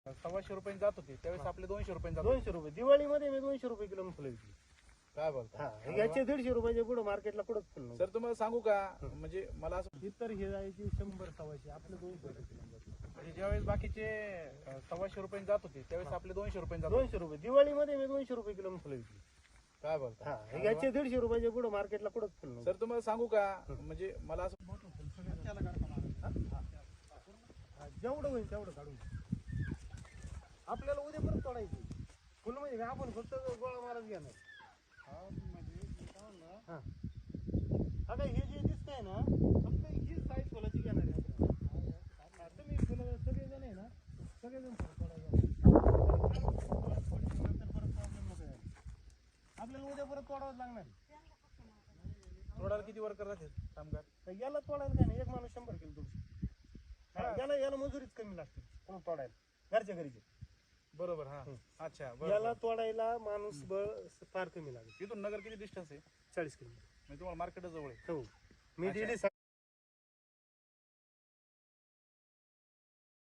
125 रुपये जात होते त्यावेळेस आपले 200 रुपये जात 200 रुपये दिवाळीमध्ये मी 200 रुपये किलो फुलं विकली. काय बोलता हा याचे 150 रुपयाचे पुढे मार्केटला कुठंच फुल नाही. सर तुम्हाला सांगू का म्हणजे मला असं इतर हे जायचे 100 125 आपले 200 रुपये किलो जाते. म्हणजे ज्यावेळेस बाकीचे 125 रुपये जात होते त्यावेळेस आपले 200 रुपये जात 200 रुपये दिवाळीमध्ये मी 200 रुपये किलो फुलं विकली. काय बोलता हा याचे 150 रुपयाचे पुढे मार्केटला कुठंच फुल नाही. सर तुम्हाला सांगू का म्हणजे मला असं जेवढं होईल तेवढं काढून आपल्याला उद्या परत तोडायची फुल म्हणजे आपण फक्त गोळा मारत घेणार. हा आता हे जे दिसतंय ना फक्त हीच साईज फुलाची घेणार आहे आपण. हा, तुम्ही फुलं सगळेजण आहे ना सगळेजण फुलं तोडायला नंतर परत प्रॉब्लेम नको यायला. आपल्याला उद्या परत तोडावंच लागणार. तोडायला किती वर्कर राहते कामगार तर याला तोडायला काय नाही एक माणूस 100 किलो तोडू. याला मजुरीच कमी लागते कोण तोडायला घरच्या घरीचे. बरोबर हा अच्छा बरोबर याला तोडायला माणूस बळ फार कमी लागेल. तिथून नगर किती डिस्टन्स आहे 40 किलोमीटर. म्हणजे तुम्हाला मार्केट जवळ आहे हो मी डेली